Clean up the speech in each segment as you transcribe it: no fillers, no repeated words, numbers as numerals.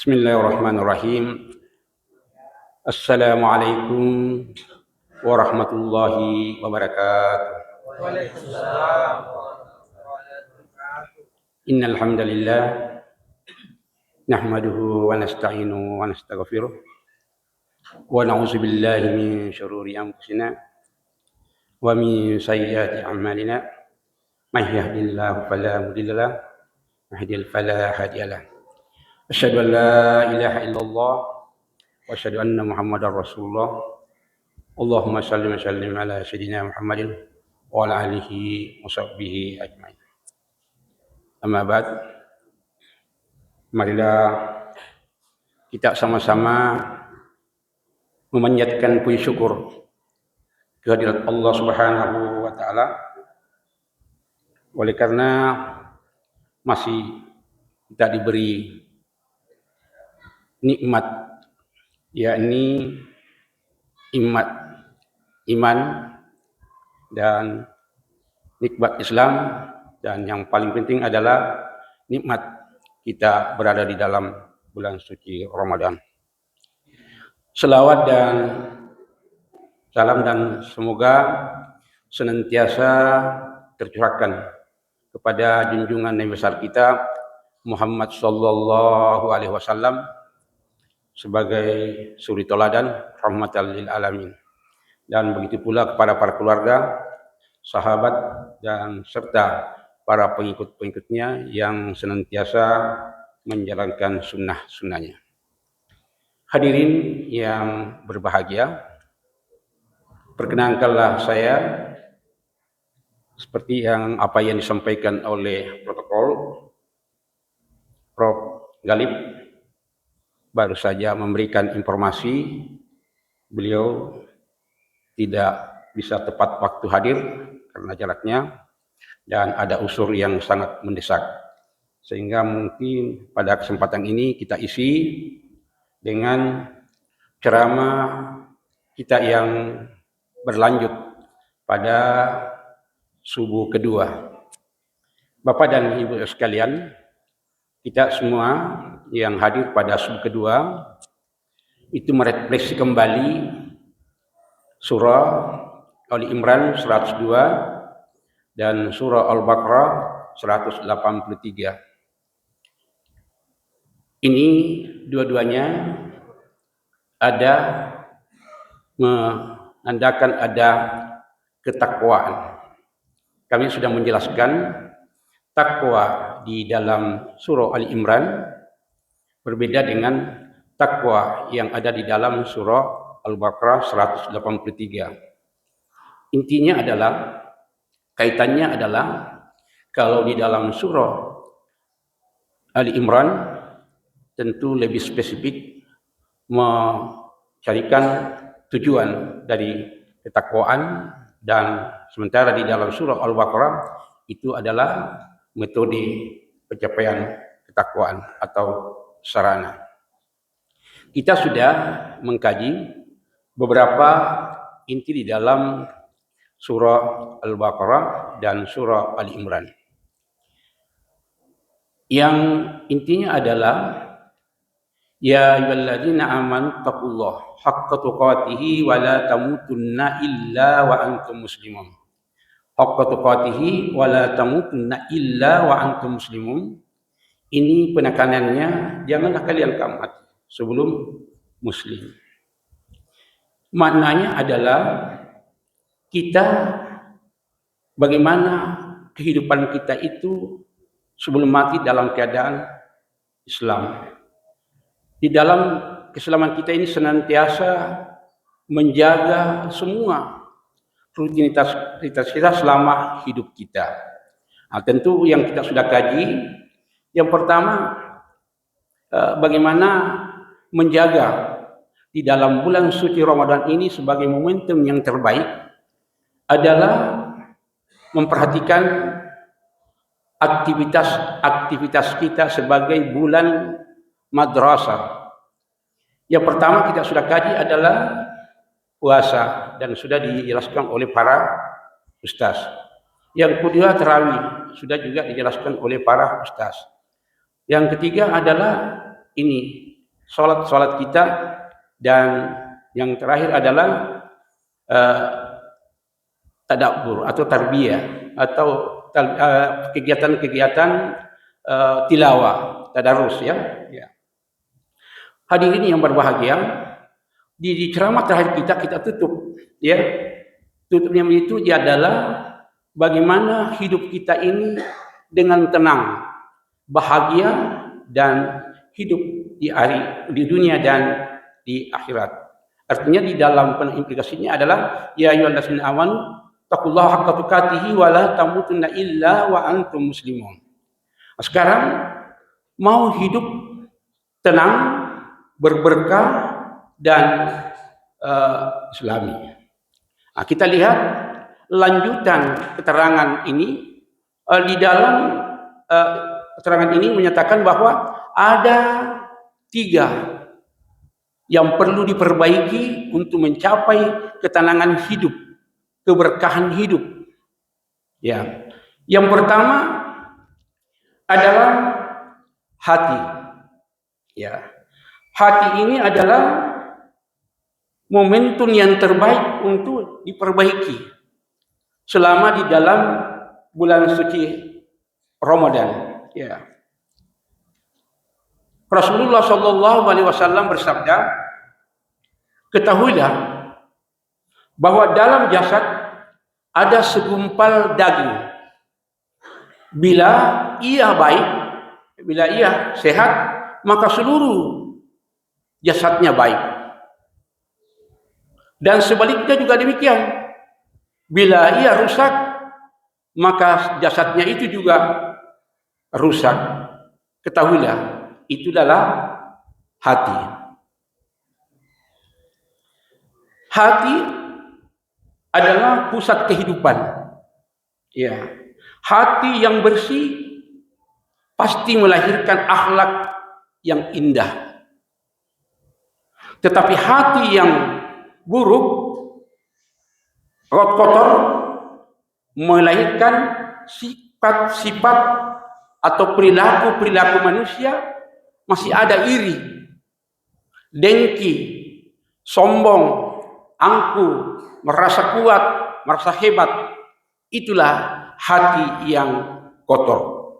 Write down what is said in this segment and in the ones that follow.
Bismillahirrahmanirrahim. Assalamualaikum warahmatullahi wabarakatuh. Innal hamdalillah nahmaduhu wa nasta'inu wa nastaghfiruh wa na'udzu billahi min syururi anfusina wa min sayyiati a'malina. May yahdihillahu fala mudilla lahu wa may yudlil fala hadiya lahu. Asyhadu an la ilaha illallah wa asyhadu anna Muhammadar Rasulullah. Allahumma shalli wa sallim ala sayyidina Muhammadin wa ala alihi wa sahbihi ajmain. Amma ba'd. Marilah kita sama-sama memanjatkan puji syukur kehadirat Allah Subhanahu wa taala oleh karena masih kita diberi nikmat, yakni iman dan nikmat Islam, dan yang paling penting adalah nikmat kita berada di dalam bulan suci Ramadan. Selawat dan salam dan semoga senantiasa tercurahkan kepada junjungan Nabi besar kita Muhammad sallallahu alaihi wasallam sebagai suri teladan rahmatan lil alamin, dan begitu pula kepada para keluarga, sahabat dan serta para pengikut-pengikutnya yang senantiasa menjalankan sunnah-sunnahnya. Hadirin yang berbahagia, perkenankanlah saya seperti apa yang disampaikan oleh protokol Prof. Galib baru saja memberikan informasi beliau tidak bisa tepat waktu hadir karena jaraknya dan ada unsur yang sangat mendesak, sehingga mungkin pada kesempatan ini kita isi dengan ceramah kita yang berlanjut pada subuh kedua. Bapak dan Ibu sekalian, kita semua yang hadir pada subuh kedua itu merefleksi kembali surah Ali Imran 102 dan surah Al-Baqarah 183. Ini dua-duanya ada menandakan ada ketakwaan. Kami sudah menjelaskan takwa di dalam surah Ali Imran berbeda dengan takwa yang ada di dalam surah Al-Baqarah 183. Intinya adalah, kaitannya adalah, kalau di dalam surah Ali Imran tentu lebih spesifik mencarikan tujuan dari ketakwaan, dan sementara di dalam surah Al-Baqarah itu adalah metode pencapaian ketakwaan atau sarana. Kita sudah mengkaji beberapa inti di dalam surah Al-Baqarah dan surah Ali Imran. Yang intinya adalah ya ayyuhalladzina amanu taqullaha haqqa tuqatih wa la tamutunna illa wa antum muslimun. Haqqa tuqatih wa la tamutunna illa wa antum muslimun. Ini penekanannya, janganlah kalian tamat sebelum muslim. Maknanya adalah kita bagaimana kehidupan kita itu sebelum mati dalam keadaan Islam. Di dalam keislaman kita ini senantiasa menjaga semua rutinitas kita selama hidup kita. Nah, tentu yang kita sudah kaji, yang pertama bagaimana menjaga di dalam bulan suci Ramadan ini sebagai momentum yang terbaik adalah memperhatikan aktivitas kita sebagai bulan madrasah. Yang pertama kita sudah kaji adalah puasa dan sudah dijelaskan oleh para ustaz. Yang kedua tarawih, sudah juga dijelaskan oleh para ustaz. Yang ketiga adalah ini sholat kita, dan yang terakhir adalah tadabbur atau tarbiyah atau kegiatan-kegiatan tilawah, tadarus ya. Hadirin yang berbahagia, di ceramah terakhir kita tutup ya. Tutupnya itu adalah bagaimana hidup kita ini dengan tenang, bahagia, dan hidup di dunia dan di akhirat. Artinya di dalam implikasinya adalah ya ayyuhallazina amanu taqullaha haqqa tuqatih wa la tamutunna illa wa antum muslimun. Sekarang mau hidup tenang, berberkah, dan islami. Nah, kita lihat lanjutan keterangan ini. Di dalam keterangan ini menyatakan bahwa ada 3 yang perlu diperbaiki untuk mencapai ketenangan hidup, keberkahan hidup. Ya. Yang pertama adalah hati. Ya. Hati ini adalah momentum yang terbaik untuk diperbaiki selama di dalam bulan suci Ramadan. Ya. Rasulullah Shallallahu Alaihi Wasallam bersabda, ketahuilah bahwa dalam jasad ada segumpal daging. Bila ia baik, bila ia sehat, maka seluruh jasadnya baik. Dan sebaliknya juga demikian. Bila ia rusak, maka jasadnya itu juga rusak. Ketahuilah, itu adalah hati. Hati adalah pusat kehidupan. Ya. Hati yang bersih pasti melahirkan akhlak yang indah. Tetapi hati yang buruk, kotor, melahirkan sifat-sifat atau perilaku-perilaku manusia. Masih ada iri, dengki, sombong, angkuh, merasa kuat, merasa hebat. Itulah hati yang kotor.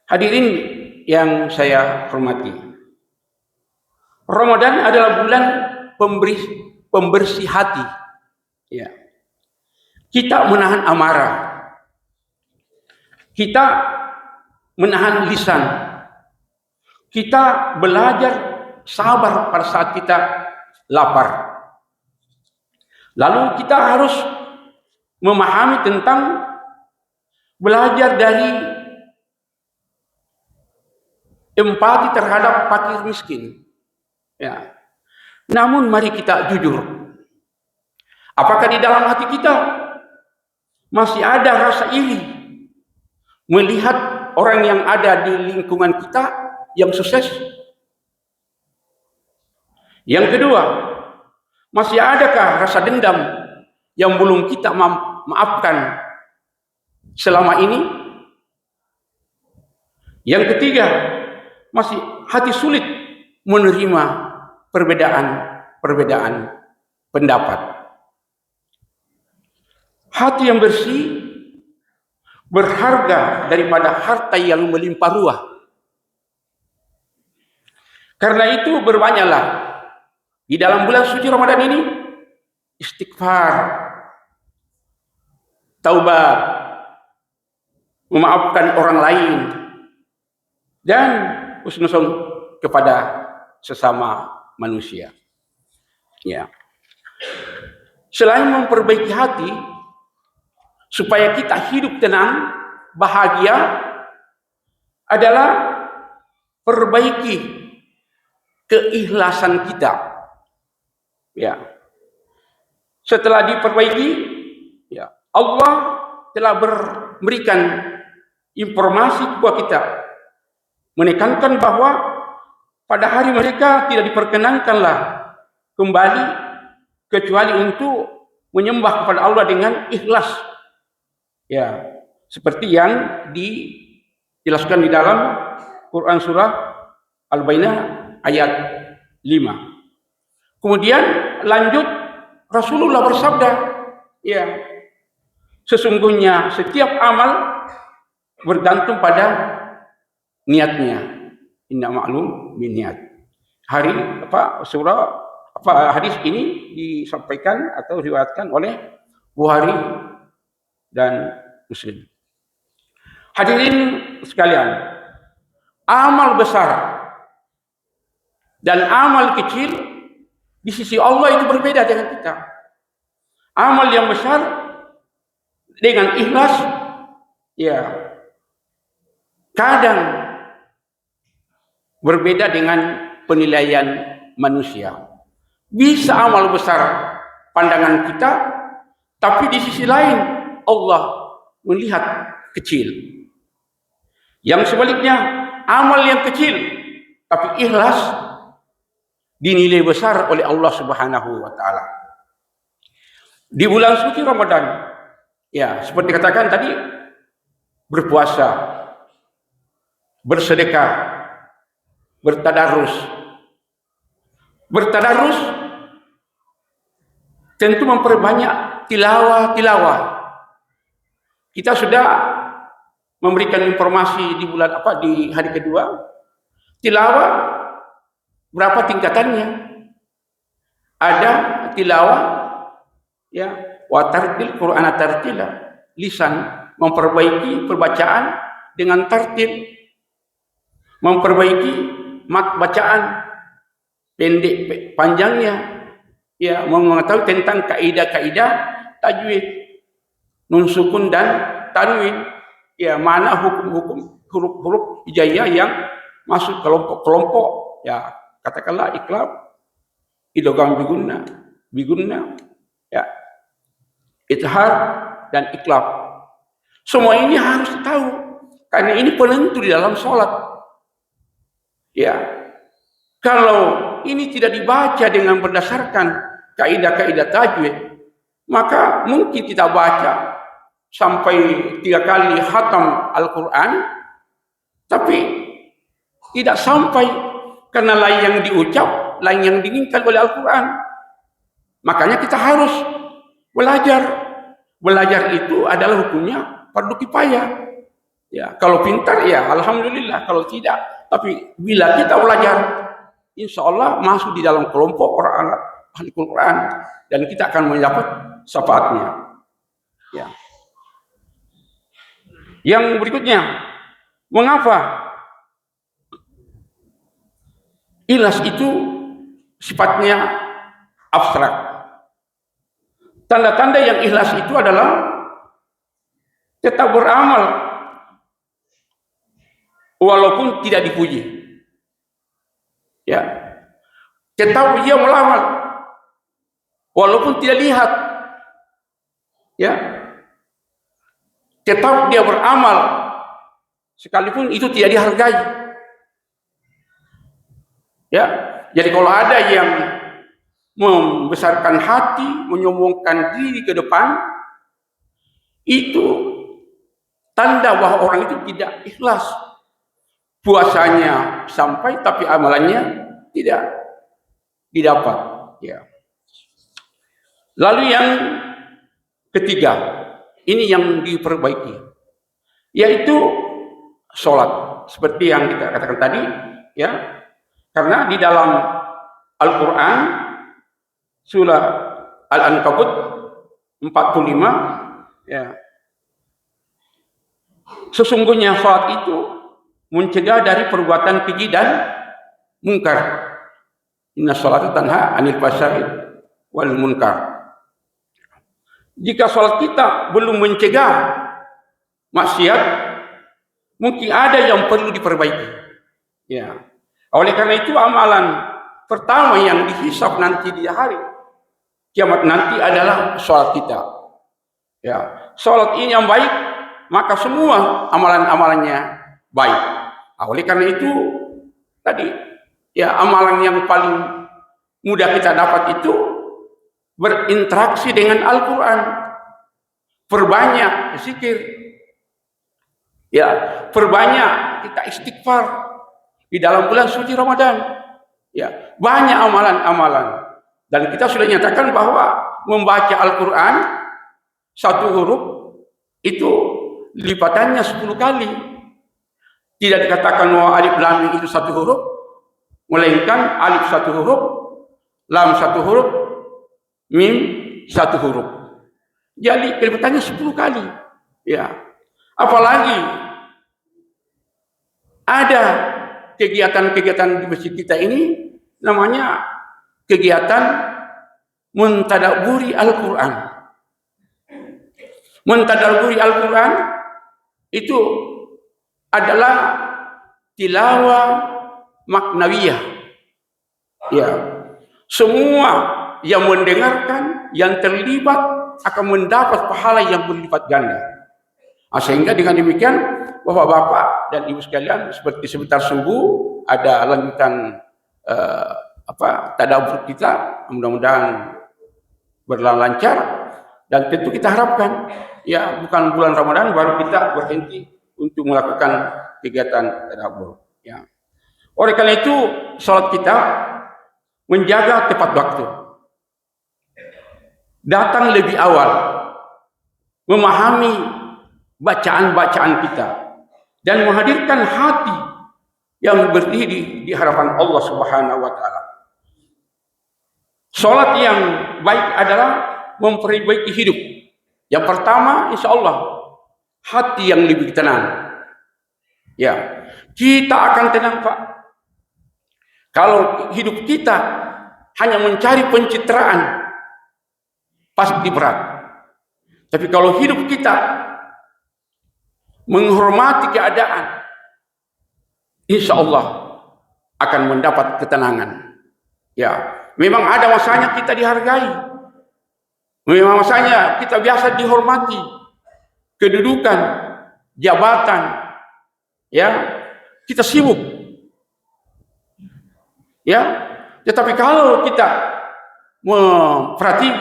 Hadirin yang saya hormati, Ramadan adalah bulan pembersih hati. Ya. Kita menahan amarah, kita menahan lisan, kita belajar sabar pada saat kita lapar. Lalu kita harus memahami tentang belajar dari empati terhadap fakir miskin. Ya. Namun mari kita jujur. Apakah di dalam hati kita masih ada rasa iri melihat orang yang ada di lingkungan kita yang sukses? Yang kedua, masih adakah rasa dendam yang belum kita maafkan selama ini? Yang ketiga, masih hati sulit menerima perbedaan pendapat. Hati yang bersih berharga daripada harta yang melimpah ruah. Karena itu berbanyaklah di dalam bulan suci Ramadan ini istighfar, taubat, memaafkan orang lain, dan husnuzon kepada sesama manusia. Ya. Selain memperbaiki hati supaya kita hidup tenang, bahagia, adalah perbaiki keikhlasan kita. Ya. Setelah diperbaiki, ya, Allah telah memberikan informasi kepada kita, menekankan bahwa pada hari mereka tidak diperkenankanlah kembali kecuali untuk menyembah kepada Allah dengan ikhlas. Ya, seperti yang dijelaskan di dalam Quran surah Al-Bayyinah ayat 5. Kemudian lanjut Rasulullah bersabda, ya, sesungguhnya setiap amal bergantung pada niatnya. Inna ma'lum bin niat. Hadis ini disampaikan atau diriwayatkan oleh Bukhari dan Muslim. Hadirin sekalian, amal besar dan amal kecil di sisi Allah itu berbeda dengan kita. Amal yang besar dengan ikhlas, ya, kadang berbeda dengan penilaian manusia. Bisa amal besar pandangan kita, tapi di sisi lain Allah melihat kecil. Yang sebaliknya, amal yang kecil tapi ikhlas dinilai besar oleh Allah Subhanahu wa taala. Di bulan suci Ramadan, ya, seperti katakan tadi, berpuasa, bersedekah, bertadarus. Bertadarus tentu memperbanyak tilawah. Kita sudah memberikan informasi di bulan di hari kedua. Tilawah berapa tingkatannya? Ada tilawah, ya, wa tartil Qur'ana tartila, lisan memperbaiki perbacaan dengan tartil, memperbaiki mat bacaan, pendek panjangnya, ya, mengetahui tentang kaidah-kaidah tajwid, nun sukun dan tanwin, ya, mana hukum-hukum huruf-huruf hijaiyah yang masuk kelompok-kelompok, ya, katakanlah iqlab, idgham bigunna, ya, ithar dan iqlab. Semua ini harus tahu karena ini penentu di dalam sholat. Ya, kalau ini tidak dibaca dengan berdasarkan kaidah-kaidah tajwid, maka mungkin kita baca sampai 3 kali khatam Al-Quran, tapi tidak sampai karena lain yang diucap, lain yang diinginkan oleh Al-Quran. Makanya kita harus belajar. Belajar itu adalah hukumnya fardu kifayah. Ya, kalau pintar ya alhamdulillah, kalau tidak, tapi bila kita belajar, insya Allah masuk di dalam kelompok orang ahli Quran dan kita akan mendapat syafaatnya. Ya. Yang berikutnya, mengapa ikhlas itu sifatnya abstrak? Tanda-tanda yang ikhlas itu adalah tetap beramal walaupun tidak dipuji. Ya. Tetap dia melawan walaupun tidak lihat. Ya. Tetap dia beramal sekalipun itu tidak dihargai. Ya. Jadi kalau ada yang membesarkan hati, menyombongkan diri ke depan, itu tanda bahwa orang itu tidak ikhlas. Puasanya sampai tapi amalannya tidak didapat. Ya. Lalu yang ketiga, ini yang diperbaiki, yaitu sholat. Seperti yang kita katakan tadi, ya, karena di dalam Al-Quran surah Al-Ankabut 45, ya, sesungguhnya sholat itu mencegah dari perbuatan keji dan munkar. Inna sholata tanha anil fahsya'i wal munkar. Jika sholat kita belum mencegah maksiat, mungkin ada yang perlu diperbaiki. Ya. Oleh karena itu amalan pertama yang dihisab nanti di hari kiamat nanti adalah sholat kita. Ya, sholat ini yang baik, maka semua amalan-amalannya baik. Oleh karena itu tadi, ya, amalan yang paling mudah kita dapat itu berinteraksi dengan Al-Quran, perbanyak zikir, ya, perbanyak kita istighfar. di dalam bulan suci Ramadan. Ya, banyak amalan-amalan. Dan kita sudah nyatakan bahwa membaca Al-Quran satu huruf itu lipatannya 10 kali. Tidak dikatakan bahwa alif lam mim itu satu huruf, melainkan alif satu huruf, lam satu huruf, mim satu huruf. Jadi lipatannya 10 kali. Ya. Apalagi ada kegiatan-kegiatan di masjid kita ini namanya kegiatan mentadabburi Al-Quran. Mentadabburi Al-Quran itu adalah tilawah maknawiyah. Ya, semua yang mendengarkan, yang terlibat akan mendapat pahala yang berlipat ganda. Sehingga dengan demikian, Bapak-bapak dan Ibu sekalian, seperti sebentar subuh ada lanjutan tadabbur kita, mudah-mudahan berjalan lancar, dan tentu kita harapkan ya bukan bulan Ramadan baru kita berhenti untuk melakukan kegiatan tadabbur. Ya. Oleh karena itu, salat kita menjaga tepat waktu, datang lebih awal, memahami bacaan-bacaan kita, dan menghadirkan hati yang berdiri di hadapan Allah Subhanahu wa Ta'ala. Salat yang baik adalah memperbaiki hidup. Yang pertama, insya Allah, hati yang lebih tenang. Ya, kita akan tenang, Pak. Kalau hidup kita hanya mencari pencitraan, pasti berat. Tapi kalau hidup kita menghormati keadaan, insya Allah akan mendapat ketenangan. Ya, memang ada masanya kita dihargai, memang masanya kita biasa dihormati, kedudukan, jabatan, ya, kita sibuk, ya. Tetapi kalau kita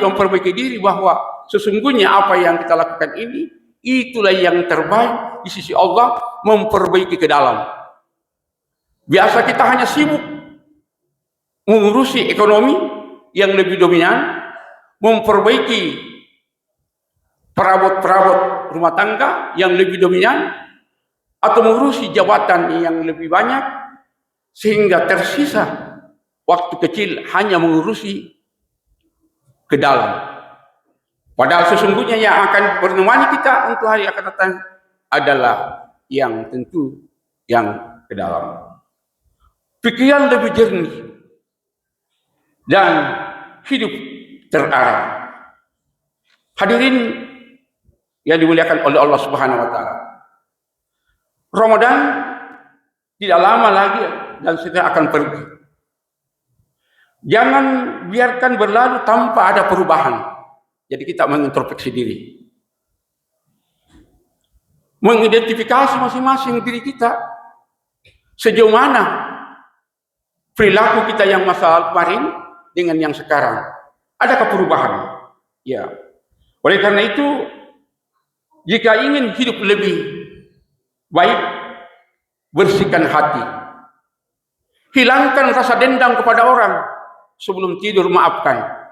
memperbaiki diri bahwa sesungguhnya apa yang kita lakukan ini, itulah yang terbaik di sisi Allah, memperbaiki ke dalam. Biasa kita hanya sibuk mengurusi ekonomi yang lebih dominan, memperbaiki perabot-perabot rumah tangga yang lebih dominan, atau mengurusi jabatan yang lebih banyak, sehingga tersisa waktu kecil hanya mengurusi ke dalam. Padahal sesungguhnya yang akan menemani kita untuk hari akan datang adalah yang tentu yang ke dalam. Pikiran lebih jernih dan hidup terarah. Hadirin yang dimuliakan oleh Allah Subhanahu wa Ta'ala, Ramadan tidak lama lagi dan segera akan pergi. Jangan biarkan berlalu tanpa ada perubahan. Jadi kita mengintrospeksi diri, mengidentifikasi masing-masing diri kita, sejauh mana perilaku kita yang masa kemarin dengan yang sekarang. Adakah perubahan? Ya. Oleh karena itu, jika ingin hidup lebih baik, bersihkan hati, hilangkan rasa dendam kepada orang, sebelum tidur maafkan.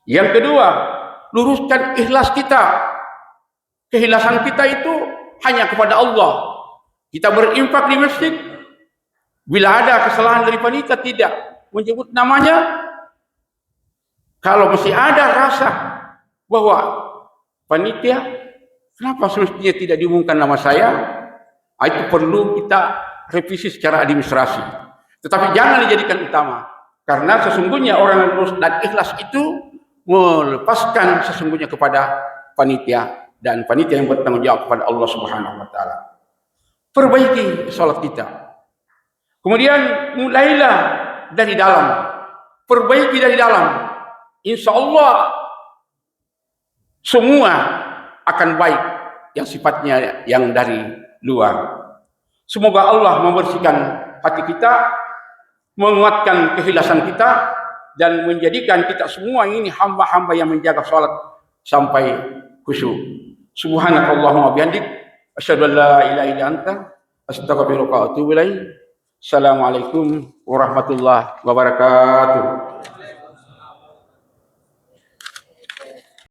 Yang kedua, luruskan ikhlas kita. Keikhlasan kita itu hanya kepada Allah. Kita berinfak di masjid, bila ada kesalahan dari panitia tidak menyebut namanya. Kalau masih ada rasa bahwa panitia, kenapa semestinya tidak diumumkan nama saya, itu perlu kita revisi secara administrasi. Tetapi jangan dijadikan utama, karena sesungguhnya orang yang lurus dan ikhlas itu melepaskan sesungguhnya kepada panitia, dan panitia yang bertanggung jawab kepada Allah Subhanahu wa Ta'ala. Perbaiki salat kita. Kemudian mulailah dari dalam. Perbaiki dari dalam. Insya Allah semua akan baik yang sifatnya yang dari luar. Semoga Allah membersihkan hati kita, menguatkan keikhlasan kita, dan menjadikan kita semua ini hamba-hamba yang menjaga salat sampai khusyuk. Subhanakallahumma bihamdik, asyhadu an la ilaha illa anta, astaghfiruka wa atubu ilaik. Assalamualaikum warahmatullahi wabarakatuh.